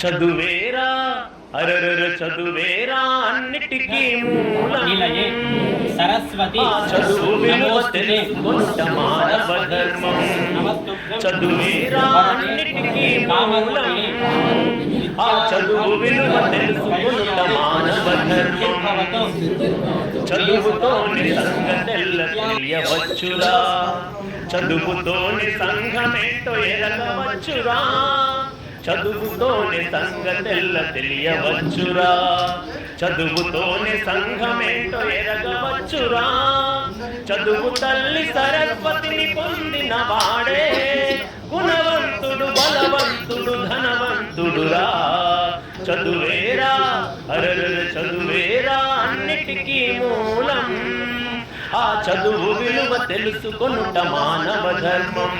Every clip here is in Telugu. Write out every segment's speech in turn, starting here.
చదువేరా అరరర చదువేరా అన్నిటికీ మూలం సరస్వతి చదువు విలువ తెలుసుకొనుట మానవ ధర్మం చదువేరా అన్నిటికీ మూలం ఆ చదువు విలువ తెలుసుకొనుట మానవ ధర్మం చదువుతోని సంగతెల్ల తెలియవచ్చురా చదువుతోని సంఘమేంటో ఎరగవచ్చురా చదువుతోని సంగతెల్ల తెలియవచ్చురా చదువుతోని సంఘమేంటో ఎరగవచ్చురా చదువు తల్లి సరస్వతిని పొందిన వాడే గుణవంతుడు బలవంతుడు ధనవంతుడురా చదువేరా అరరర చదువేరా అన్నిటికీ మూలం ఆ చదువు విలువ తెలుసుకొనుట మానవ ధర్మం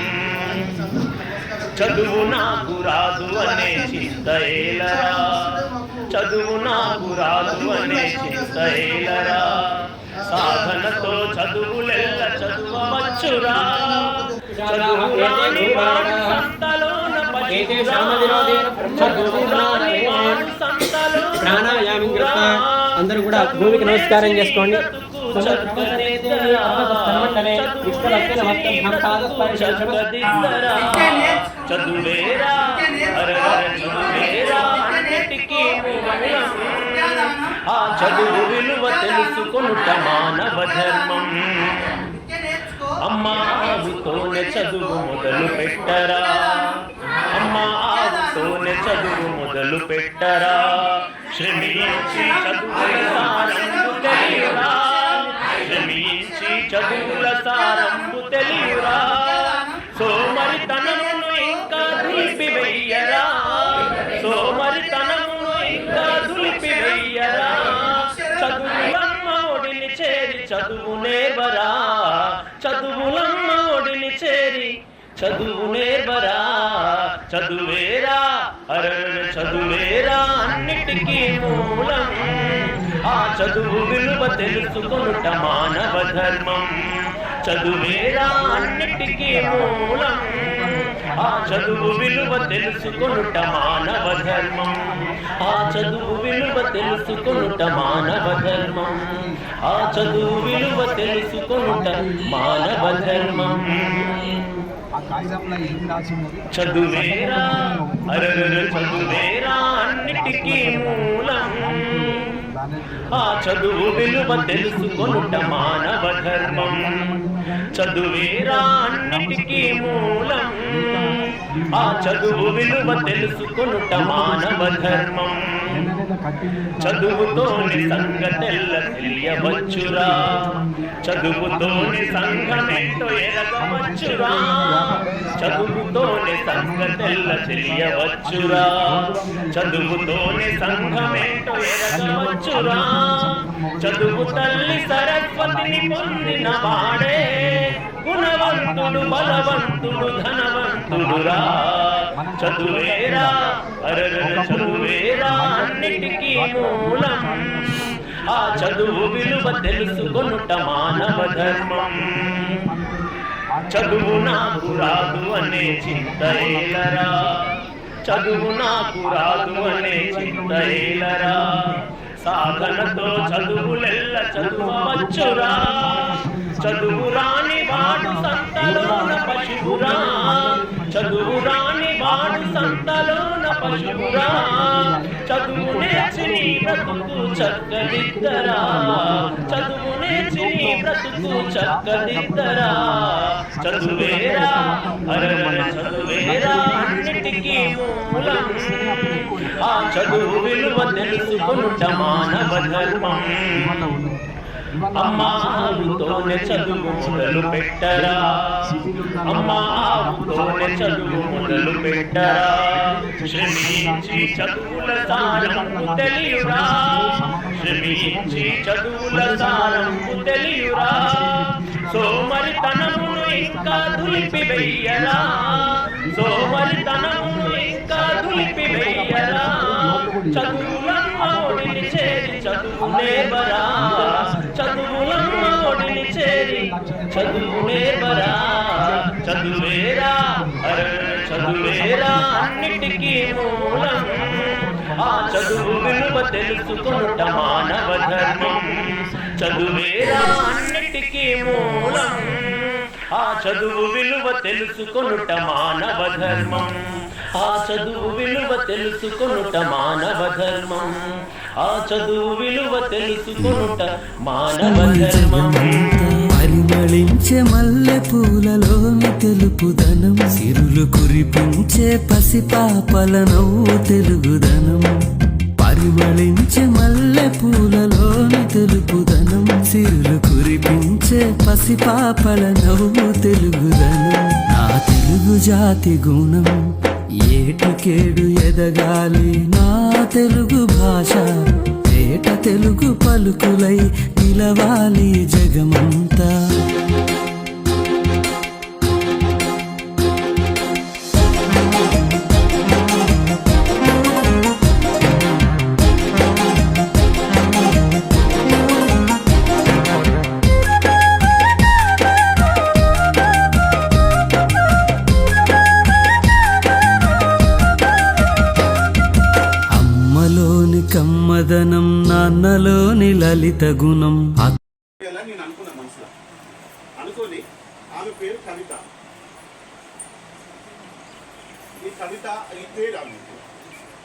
చదువు నాకు రాదు అనే చింత ఏలరా చదువు నాకు రాదు అనే చింత ఏలరా సాధనతో చదువులెల్ల చదువవచ్చురా చదువు రాని వాడు సంతలోన పశువురా చదువు రాని వాడు సంతలోన ప్రాణాయామం అందరూ కూడా భూమికి నమస్కారం చేసుకోండి. చదువేరా చదువేరా అన్నిటికీ ఆ చదువు విలువ తెలుసుకొనుట మానవ ధర్మం అమ్మా ఆవుతోనే చదువు మొదలు పెట్టరా అమ్మా ఆవుతోనే చదువు మొదలు పెట్టరా శ్రమించి చదువుల సారంబు తెలియరా శ్రమించి చదువుల సారంబు తెలియరా సోమరితనమును ఇంకా దులిపివెయ్యరా సోమరితనమును ఇంకా దులిపివెయ్యరా చదువులమ్మ ఒడిని చేరి చదువు నేర్వరా చదువులమ్మ ఒడిని చేరి చదువు నేర్వరా చదువేరా అరరర చదువేరా అన్నిటికీ మూలం ఆ చదువు విలువ తెలుసుకొనుట మానవ ధర్మం చదువేరా అన్నిటికీ మూలం ఆ చదువు విలువ తెలుసుకొనుట మానవ ధర్మం ఆ చదువు విలువ తెలుసుకొనుట మానవ ధర్మం ఆ చదువు విలువ తెలుసుకొనుట మానవ ధర్మం చదువేరా అరరర చదువేరా అన్నిటికీ మూలం ఆ చదువు విలువ తెలుసుకొనుట మానవ ధర్మం చదువేరా అన్నిటికీ మూలం ఆ చదువు విలువ తెలుసుకొనుట మానవ ధర్మం చదువుతోని సంగతెల్ల తెలియవచ్చురా చదువుతోని సంఘమేంటో ఎరగవచ్చురా చదువుతోని సంగతెల్ల తెలియవచ్చురా చదువుతోని సంఘమేంటో ఎరగవచ్చురా చదువు తల్లి సరస్వతిని పొందిన వాడే గుణవంతుడు బలవంతుడు ధనవంతుడురా చదువేరా అరరర చదువేరా అన్నిటికీ మూలం ఆ చదువు విలువ తెలుసుకొనుట మానవ ధర్మం చదువు నాకు రాదు అనే చింత ఏలరా చదువు నాకు రాదు అనే చింత ఏలరా సాధనతో చదువులెల్ల చదువవచ్చురా చదువు రాని వాడు సంతలోన పశువురా చదువు రాని వాడు సంతలోన పశువురా చదువు నేర్చి నీ బ్రతుకు చక్కదిద్దరా చదువు నేర్చి నీ బ్రతుకు చక్కదిద్దరా చదువేరా అరరర చదువేరా అన్నిటికీ మూలం ఆ చదువు విలువ తెలుసుకొనుట మానవ ధర్మం అమ్మా ఆవుతోనే చదువు మొదలు పెట్టరా అమ్మా ఆవుతోనే చదువు మొదలు పెట్టరా శ్రమించి చదువుల సారంబు తెలియురా శ్రమించి చదువుల సారంబు తెలియురా సోమరితనమును ఇంకా దులిపివెయ్యరా సోమరితనమును ఇంకా దులిపివెయ్యరా చదువులమ్మ ఒడిని చేరి చదువు నేర్వరా చదువులమ్మ ఒడిని చేరి చదువు నేర్వరా చదువేరా అరరర చదువేరా అన్నిటికీ మూలం ఆ చదువు విలువ తెలుసుకొనుట మానవ ధర్మం. చదువేరా అన్నిటికీ మూలం, ఆ చదువు విలువ తెలుసుకొనుట మానవ ధర్మం. ఆ చదువు విలువ తెలుసుకొనుట మానవ ధర్మం. ఆ చదువు విలువ తెలుసుకొనుట మానవ ధర్మం. పరిమళించే మల్లె పూలలోని తెలుపుదనం, సిరులు కురిపించే పసిపాపల నవ్వు తెలుగుదనం. పరిమళించే మల్లె పూలలోని తెలుపుదనం, సిరులు కురిపించే పసిపాపల నవ్వు తెలుగుదనం. నా తెలుగు జాతి గుణం ఏటికేడు ఎదగాలి నా తెలుగు భాష, ఏట తెలుగు పలుకులై నిలవాలి జగమంతా. కమ్మదనం నాన్నలోని లలిత గుణం. నేను అనుకున్నా మనసులో అనుకోని ఆమె పేరు కవిత. ఈ కవిత ఈ పేరు ఆమె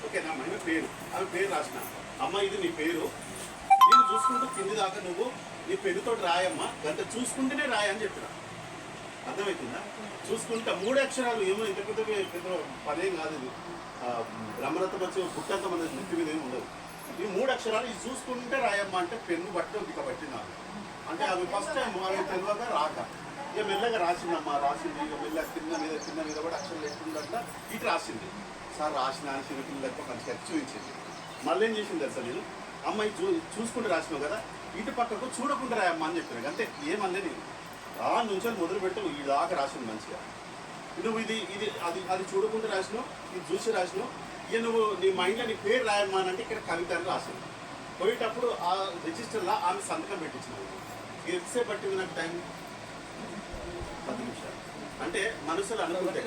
ఓకేనా, ఆమె పేరు రాసిన అమ్మ ఇది నీ పేరు, నేను చూసుకుంటూ కింది దాకా నువ్వు నీ పేరుతో రాయమ్మా, గంట చూసుకుంటేనే రాయని చెప్పిన. అర్థమవుతుందా? చూసుకుంటా 3 అక్షరాలు ఏమో ఇంత పెద్ద పదేం కాదు, ఇది బ్రహ్మరథం వచ్చి పుట్టంత మన నెత్తి మీద ఏమి ఉండదు. ఈ 3 అక్షరాలు ఇది చూసుకుంటే రాయమ్మా అంటే పెన్ను బట్టి ఇక పట్టింది. అంటే అవి ఫస్ట్ టైం అవి తెలియక రాక ఇక మెల్లగా రాసిందమ్మా, రాసింది ఇక మెల్లగా కింద మీద కూడా అక్షరాలు ఎట్టుందంట ఇటు రాసింది. సార్ రాసిన చిన్నపిల్లలకు మంచిగా చూపించింది. మళ్ళీ ఏం చేసింది తెలుసా, నేను అమ్మాయి చూసుకుంటూ రాసినావు కదా, ఇటు పక్కకు చూడకుండా రాయమ్మా అని చెప్పినాను. అంతే, ఏమన్నా నేను నుంచి మొదలు పెట్టు ఈ దాకా రాసింది మంచిగా. నువ్వు ఇది అది చూడకుండా రాసినావు, ఇది చూసి రాసినావు, ఇక నువ్వు నీ మైండ్లో నీ పేరు రాయమ్మా అంటే ఇక్కడ కవిత అని రాసింది. పోయేటప్పుడు ఆ రిజిస్టర్లో ఆమె సంతకం పెట్టించినావు. ఎంతసేపు పట్టింది నాకు టైం? 10 నిమిషాలు. అంటే మనసులో అనుకుంటే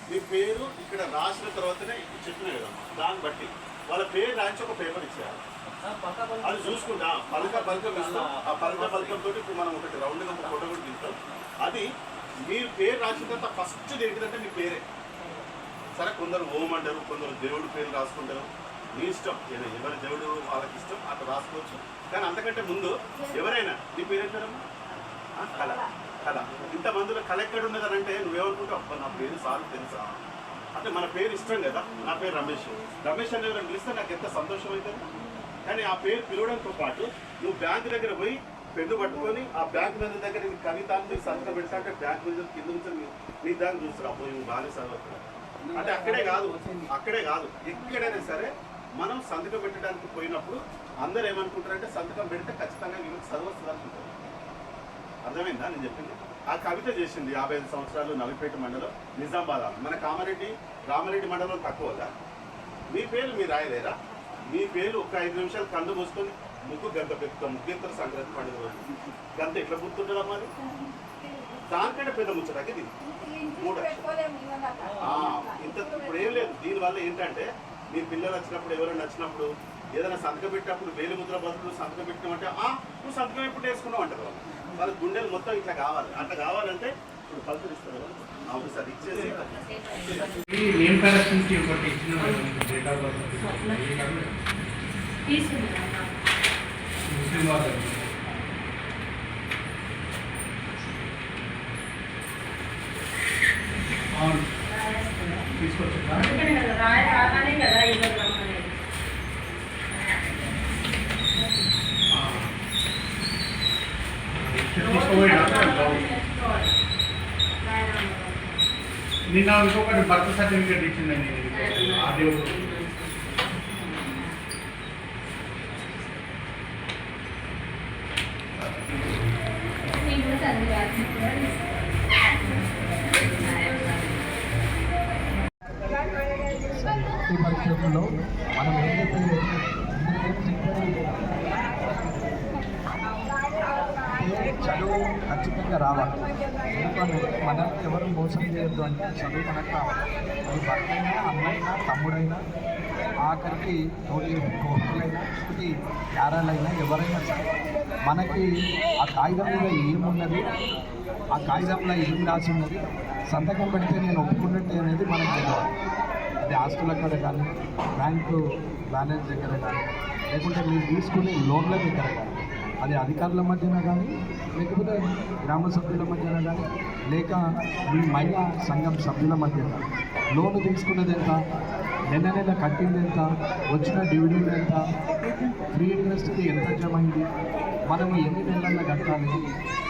మీ పేరు ఇక్కడ రాసిన తర్వాతనే చెప్పినా కదమ్మా, దాన్ని బట్టి వాళ్ళ పేరు రాయించి ఒక పేపర్ ఇచ్చారు. అది చూసుకుంటా పలకం ఇస్తాం. ఆ పలకంతో ఇప్పుడు మనం ఒకటి రౌండ్గా ఫోటో కూడా తీస్తాం. అది మీరు పేరు రాసిన తర్వాత ఫస్ట్ ఏంటిదంటే మీ పేరే. సరే, కొందరు ఓం అంటారు, కొందరు దేవుడు పేరు రాసుకుంటారు, నీ ఇష్టం. ఎవరి దేవుడు వాళ్ళకి ఇష్టం అట్లా రాసుకోవచ్చు. కానీ అంతకంటే ముందు ఎవరైనా నీ పేరు ఏంటారమ్మా? కళ. ఇంతమందిలో కళ ఎక్కడ ఉన్నదని అంటే నువ్వేమనుకుంటావు, అబ్బా నా పేరు సార్ తెలుసా అంటే మన పేరు ఇష్టం కదా. నా పేరు రమేష్ అని ఎవరైనా పిలిస్తే నాకు ఎంత సంతోషం అవుతుంది. కానీ ఆ పేరు పిలవడంతో పాటు నువ్వు బ్యాంక్ దగ్గర పోయి పెన్ను పట్టుకొని ఆ బ్యాంక్ మీద దగ్గర కవితాన్ని మీరు సంతకం పెడతా అంటే బ్యాంక్ మీద కింద నుంచి నీ దాన్ని చూస్తారు. అప్పుడు నువ్వు బాగానే చదవచ్చు అంటే అక్కడే కాదు ఎక్కడైనా సరే మనం సంతకం పెట్టడానికి పోయినప్పుడు అందరూ ఏమనుకుంటారంటే సంతకం పెడితే ఖచ్చితంగా వీళ్ళకి చదవస్తుంది అనుకుంటారు. అర్థమైందా నేను చెప్పింది? ఆ కవిత చేసింది 55 సంవత్సరాలు, నవిపేట మండలం, నిజామాబాద్. మన రామారెడ్డి మండలం తక్కువదా? మీ పేరు మీరు రాయలేరా? మీ పేరు ఒక 5 నిమిషాలు కళ్ళు మూసుకొని ముగ్గు గంట పెట్టుతాం. ముగ్గింతర సంక్రాంతి పండుగ రోజు గంట ఎట్లా గుర్తుంటుందమ్మా? అది దానికంటే పెద్ద ముచ్చటాకి ఇది 3 ఇంత ఇప్పుడు ఏం లేదు. దీనివల్ల ఏంటంటే మీ పిల్లలు వచ్చినప్పుడు ఎవరైనా వచ్చినప్పుడు ఏదైనా సంతకం పెట్టినప్పుడు వేలు ముద్ర బదులు సంతకం పెట్టినామంటే నువ్వు సంతకం ఎప్పుడు వేసుకున్నావు అంటారు వాళ్ళు. వాళ్ళ గుండెలు మొత్తం ఇట్లా కావాలి. అట్లా కావాలంటే ఇప్పుడు పలుకరిస్తారు. అవును సార్, ఇచ్చేసి నిన్న ఇంకొకటి బర్త్ సర్టిఫికేట్ ఇచ్చిందండి. అదే ఈ పరిస్థితుల్లో మనం ఏదైతే చదువు ఖచ్చితంగా రావాలి. చెప్తాను, మనల్ని ఎవరు మోసం చేయొద్దు అంటే చదువు మనకు కావాలి. అది భర్త అయినా, అన్నైనా, తమ్ముడైనా, ఆఖరికి తోటి కోర్టులైనా, తోటి యారాలైనా, ఎవరైనా సరే మనకి ఆ కాగితం మీద ఏమున్నది, ఆ కాగితంలో ఏం రాసి ఉన్నది, సంతకం పెడితే నేను ఒప్పుకున్నట్టు అనేది మనకు తెలియాలి. అది ఆస్తుల కాడ కానీ, బ్యాంకు బ్యాలెన్స్ దగ్గర కానీ, లేకుంటే మీరు తీసుకునే లోన్ల దగ్గర కానీ, అది అధికారుల మధ్యన కానీ, లేకపోతే గ్రామ సభ్యుల మధ్యన కానీ, లేక మీ మహిళా సంఘం సభ్యుల మధ్యన లోను తీసుకున్నది ఎంత, నెల కట్టింది ఎంత, వచ్చిన డివిడెండ్ ఎంత, ఫ్రీ ఇంట్రెస్ట్కి ఎంత జమ అయింది, మనం ఎన్ని నెలల్లో కట్టాలి,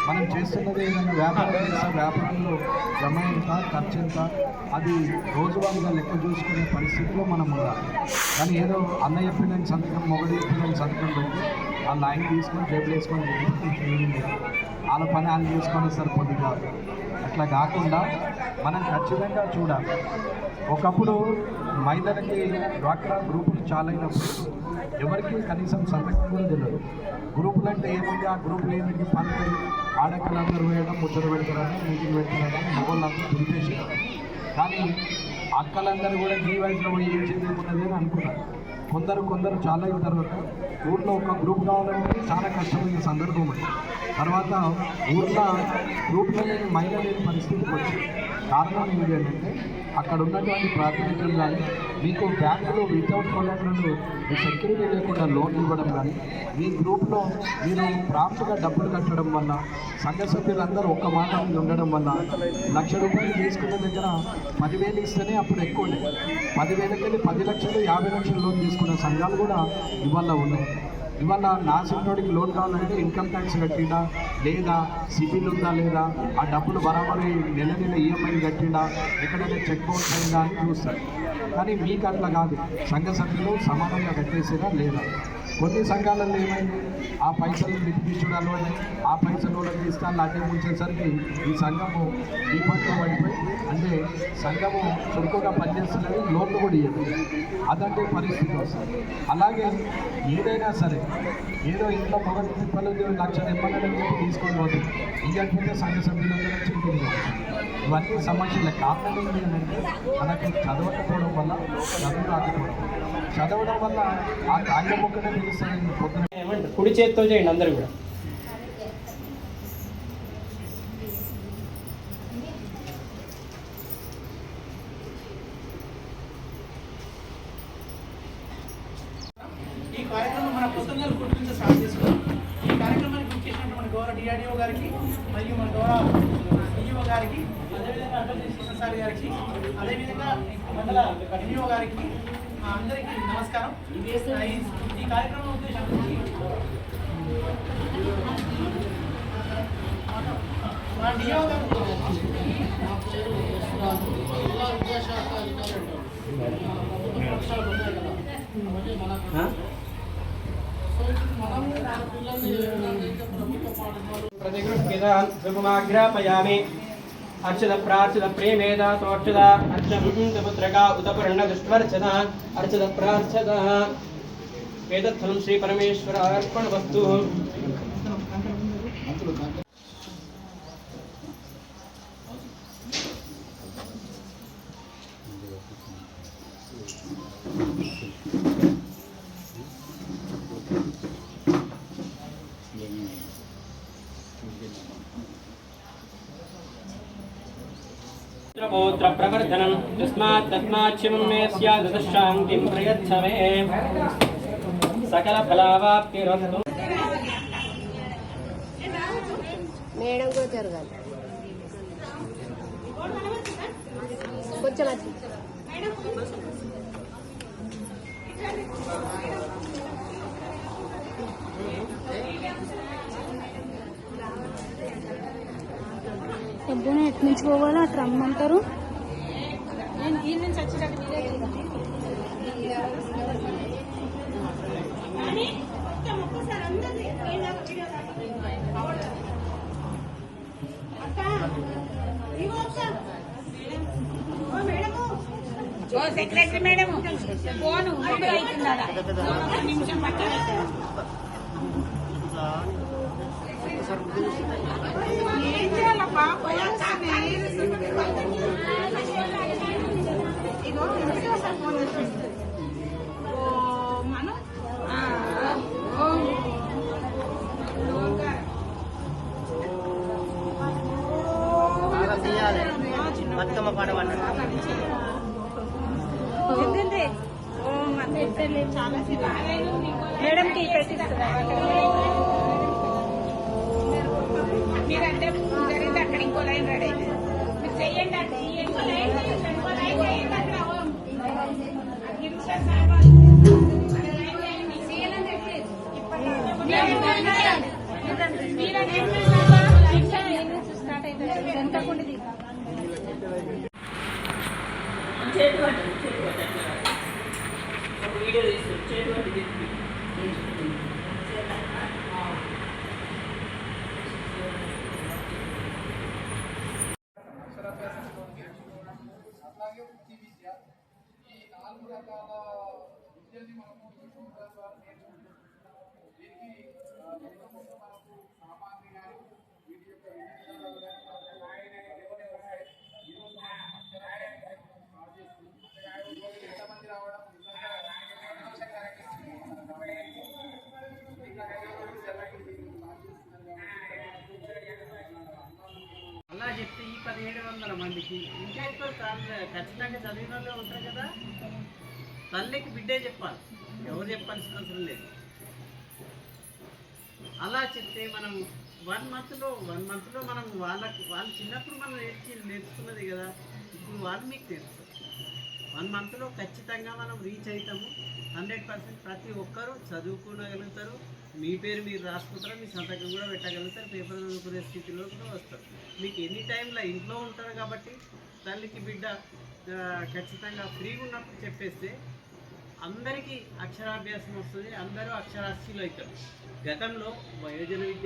మనం చేస్తున్నది ఏదైనా వ్యాపారం చేస్తే వ్యాపారంలో జమ ఎంత, ఖర్చు ఎంత, అది రోజువారీగా లెక్క చూసుకునే పరిస్థితిలో మనం ఉండాలి. కానీ ఏదో అన్న చెప్పిన సంతకం, మొగడు చెప్పిన సంతకం పెట్టి ఆ లైన్ తీసుకొని జేబులు వేసుకొని చేయండి, వాళ్ళ పని వాళ్ళు చేసుకొని సరిపోద్ది కాదు. అట్లా కాకుండా మనం ఖచ్చితంగా చూడాలి. ఒకప్పుడు మహిళలకి డ్వాక్రా గ్రూపులు చాలా అయినప్పుడు ఎవరికి కనీసం సంతకం కూడా తెలియదు. గ్రూపులు అంటే ఏముంది, ఆ గ్రూపులు ఏమిటి, పనులు ఆడపిల్లందరూ వేయడం, ముచ్చట పెడతారని, మీటింగ్ పెడతారని మగవాళ్ళందరూ దురిపేసారు. కానీ అక్కలందరూ కూడా ఈ వయసులో పోయి ఏం చేయలేకున్నది అని అనుకున్నారు. కొందరు చాలా అయిన తర్వాత ఊర్లో ఒక గ్రూప్ కావాలంటే చాలా కష్టమైన సందర్భం ఉంది. తర్వాత ఊర్లో గ్రూప్లో లేని మహిళ లేని పరిస్థితికి వచ్చింది. కారణం ఏంటి అంటే అక్కడ ఉన్నటువంటి ప్రాతినిధ్యం కానీ, మీకు బ్యాంకులో వితౌట్ కొలాటరల్ సెక్యూరిటీ లేకుండా లోన్ ఇవ్వడం కానీ, మీ గ్రూప్లో మీరు ప్రాప్ట్గా డబ్బులు కట్టడం వల్ల, సంఘ సభ్యులందరూ ఒక్క మాట మీద ఉండడం వల్ల, ₹1,00,000 తీసుకున్న దగ్గర 10,000 ఇస్తేనే అప్పుడు ఎక్కువ ఉండే, 10,000కి వెళ్ళి 10 లక్షలు 50 లక్షలు లోన్ తీసుకున్న సంఘాలు కూడా ఇవాళ ఉన్నాయి. ఇవాళ నా సిన్నోడికి లోన్ కావాలంటే ఇన్కమ్ ట్యాక్స్ కట్టిండా లేదా, సిబిల్ ఉందా లేదా, ఆ డబ్బులు బరాబరి నెల ఈఎంఐ కట్టిండా, ఎక్కడైనా చెక్ బౌన్స్ అయిందా అని చూస్తారు. కానీ మీకు అట్లా కాదు, సంఘ సభ్యులు సమానంగా కట్టేసేదా లేదా. కొన్ని సంఘాలలో ఏమైంది, ఆ పైసలు లిపికిచ్చుడు అలవాటు, ఆ పైసలు వాళ్ళకి ఇస్తాను అడ్డే ముంచేసరికి ఈ సంఘము డిఫాల్ట్గా పడిపోయి, అంటే సంఘము చురుకుగా పనిచేస్తున్నది, లోన్లు కూడా ఇవ్వదు. అదంటే పరిస్థితి వస్తుంది. అలాగే ఏదైనా సరే, ఏదో ఇంట్లో మొదటి తిప్పలు లక్షలు ఇవ్వాలని చెప్పి తీసుకొని పోతుంది, ఇంకైతే సంఘ సభ్యులందరూ చింతింది. ఇవన్నీ సమస్యలే. కారణం ఏంటంటే మనకి చదవకపోవడం వల్ల, చదువు రాకపోవడం, చదవడం వల్ల ఆ కాగితం ఒక్కటే తెలుస్తుంది. పొద్దున ఏమంటారు, కుడి చేతితో చేయండి అందరూ కూడా. ఈ కార్యక్రమం మన కొత్తగల్ కోర్టు నుంచి స్టార్ట్ చేసుకున్నాం. ఈ కార్యక్రమానికి బుక్ చేసినట్టు మన గౌరవ డిఆర్డిఓ గారికి మరియు మన గౌరవ డిఓ గారికి, అదేవిధంగా అడ్మినిస్ట్రేషన్ సార్ గారికి, అదేవిధంగా మండల డిఓ గారికి, అందరికీ నమస్కారం. ఈ కార్యక్రమం ఉద్దేశం మా డిఓ గారు प्रतिग्रहमाग्रापयामि अर्चद प्रार्चद प्रेमेद तोर्चद अर्चद पुत्रका उदपर्ण दुष्टवर्चद अर्चद प्रार्चद वेदत्थं श्री परमेश्वर अर्पण वस्तु. पौत्र प्रवर्धनं तस्माच्चिमं मे स्यादशान्तिं प्रयच्छ मे सकल फलावाप्तिरस्तु. మేడం కూడా జరగాలి కొంచెం అది డబ్బుని ఎటు నుంచి పోవాలో అటు రమ్మంటారు. నేను దీని నుంచి వచ్చేటట్టు సెక్రటరీ మేడం ఫోను అవుతుందా నిమిషం పట్టాలి. ఏం చేయాలబ్బా పోయాకనే ఇగో ఇంటికి ఒకసారి ఫోన్ చేస్తుంది ఓ మనం బతుకమ్మ పాట చాలా మేడంకి మీరంటే జరిగింది అక్కడ ఇంకో లైన్ రెడీ అయితే మీరు చెయ్యండి అంటే ఇంకో లైన్ చేయండి అక్కడ స్టార్ట్ అవుతుంది ఎంతకుండి వీడియో తీస్తారు చేతి అట్లాగే వృత్తి విద్య ఈ 4 రకాల విద్యల్ని మనము యూట్యూబ్ ద్వారా నేర్చుకుంటున్నాం. దీనికి మనకు సామాన్య కానీ వీటి యొక్క విధానాలు ఎంతమంది రావడం నిజంగా అలా చెప్తే ఈ 1700 మందికి ఇంట్లో ఖచ్చితంగా చదివిన వాళ్ళే ఉంటారు కదా. తల్లికి బిడ్డే చెప్పాలి, ఎవరు చెప్పాల్సిన అవసరం లేదు. అలా చెప్తే మనం 1 మంత్లో మనం వాళ్ళు చిన్నప్పుడు మనం నేర్చుకున్నది కదా, ఇప్పుడు వాళ్ళు మీకు నేర్చుతారు. 1 మంత్లో ఖచ్చితంగా మనం రీచ్ అవుతాము. 100% ప్రతి ఒక్కరూ చదువుకోగలుగుతారు. మీ పేరు మీరు రాసుకుంటారు, మీ సంతకం కూడా పెట్టగలుగుతారు, పేపర్ చదువుకునే స్థితిలో కూడా వస్తారు. మీకు ఎనీ టైంలో ఇంట్లో ఉంటారు కాబట్టి తల్లికి బిడ్డ ఖచ్చితంగా ఫ్రీగా ఉన్నప్పుడు చెప్పేస్తే అందరికీ అక్షరాభ్యాసం వస్తుంది, అందరూ అక్షరాస్యులు అవుతారు. గతంలో వయోజన విద్య